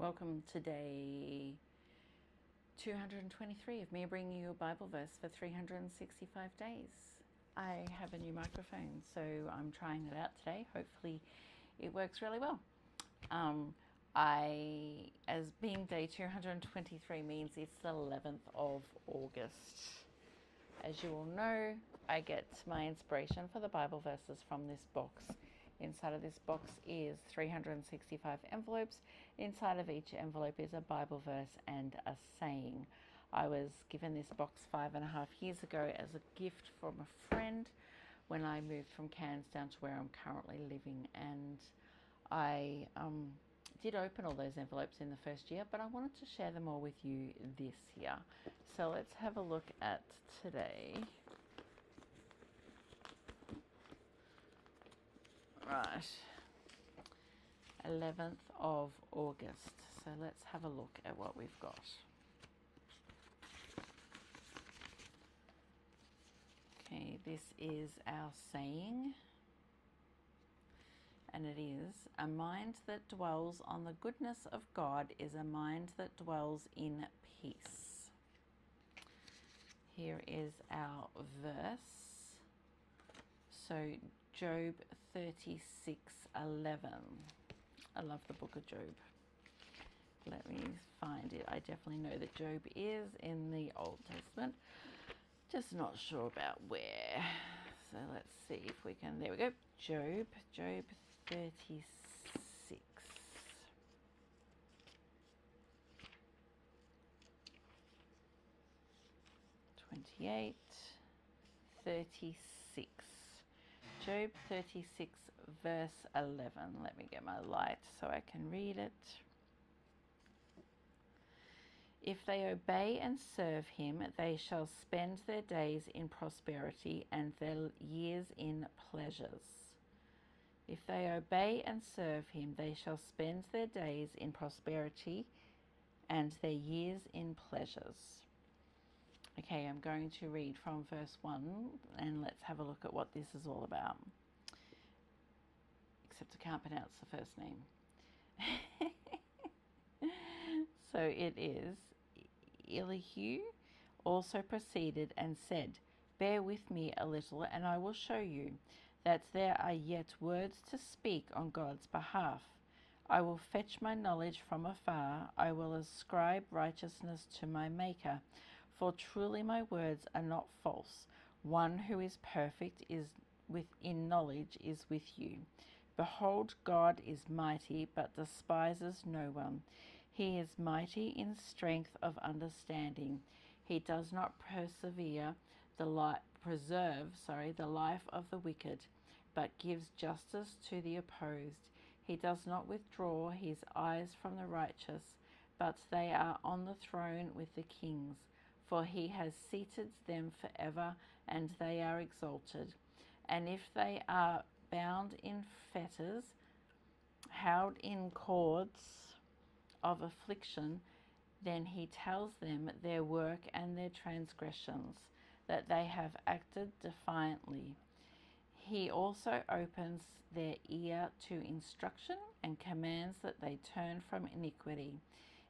Welcome to day 223 of me bringing you a Bible verse for 365 days. I have a new microphone, so I'm trying it out today. Hopefully it works really well. As being day 223 means it's the 11th of August. As you all know, I get my inspiration for the Bible verses from this box. Inside of this box is 365 envelopes. Inside of each envelope is a Bible verse and a saying. I was given this box 5.5 years ago as a gift from a friend when I moved from Cairns down to where I'm currently living, and I did open all those envelopes in the first year, but I wanted to share them all with you this year. So let's have a look at today. Right, 11th of August. So let's have a look at what we've got. Okay, this is our saying. And it is, a mind that dwells on the goodness of God is a mind that dwells in peace. Here is our verse. So Job 36:11. I love the book of Job. Let me find it. I definitely know that Job is in the Old Testament. Just not sure about where. So let's see if we can. There we go. Job 36. 28, 36. Job 36 verse 11. Let me get my light so I can read it. If they obey and serve him, they shall spend their days in prosperity and their years in pleasures. If they obey and serve him, they shall spend their days in prosperity and their years in pleasures. Okay, I'm going to read from verse 1 and let's have a look at what this is all about. Except I can't pronounce the first name. So it is, Elihu also proceeded and said, bear with me a little, and I will show you that there are yet words to speak on God's behalf. I will fetch my knowledge from afar. I will ascribe righteousness to my Maker. For truly my words are not false. One who is perfect is within knowledge is with you. Behold, God is mighty, but despises no one. He is mighty in strength of understanding. He does not preserve the life of the wicked, but gives justice to the opposed. He does not withdraw his eyes from the righteous, but they are on the throne with the kings. For he has seated them forever, and they are exalted. And if they are bound in fetters, held in cords of affliction, then he tells them their work and their transgressions, that they have acted defiantly. He also opens their ear to instruction and commands that they turn from iniquity.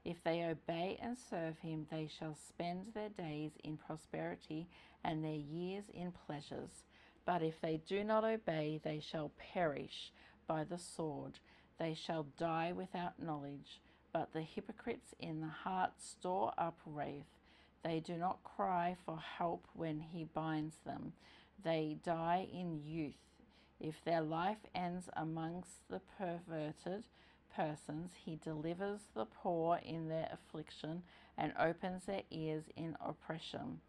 If they obey and serve him, they shall spend their days in prosperity and their years in pleasures. But if they do not obey, they shall perish by the sword. They shall die without knowledge. But the hypocrites in the heart store up wrath. They do not cry for help when he binds them. They die in youth. If their life ends amongst the perverted persons, he delivers the poor in their affliction and opens their ears in oppression.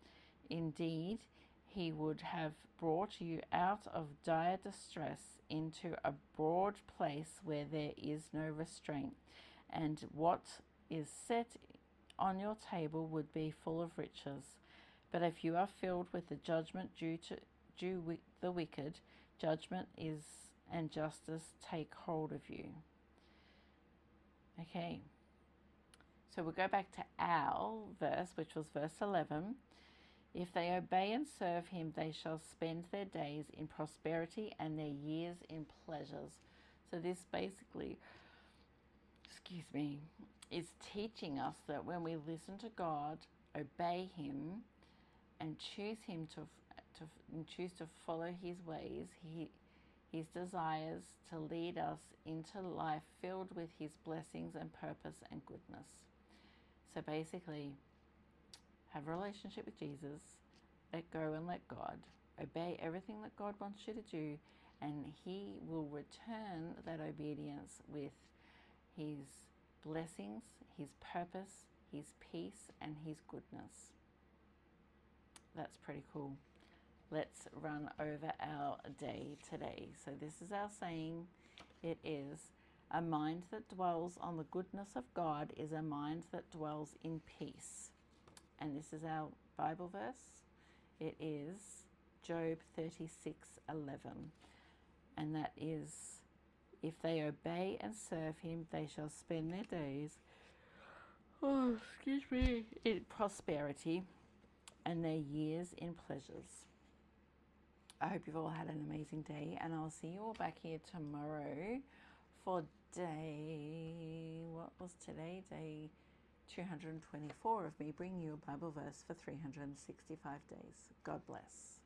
Indeed, he would have brought you out of dire distress into a broad place where there is no restraint, and what is set on your table would be full of riches. But if you are filled with the judgment due the wicked, judgment is and justice take hold of you. Okay, so we'll go back to our verse, which was verse 11. If they obey and serve him, they shall spend their days in prosperity and their years in pleasures. So this basically is teaching us that when we listen to God, obey Him, and choose Him and choose to follow His ways, His desires to lead us into life filled with His blessings and purpose and goodness. So basically, have a relationship with Jesus, let go and let God, obey everything that God wants you to do, and He will return that obedience with His blessings, His purpose, His peace, and His goodness. That's pretty cool. Let's run over our day today. So this is our saying. It is, a mind that dwells on the goodness of God is a mind that dwells in peace. And this is our Bible verse. It is Job 36:11. And that is, if they obey and serve Him, they shall spend their days in prosperity and their years in pleasures. I hope you've all had an amazing day, and I'll see you all back here tomorrow for what was today? Day 224 of me bringing you a Bible verse for 365 days. God bless.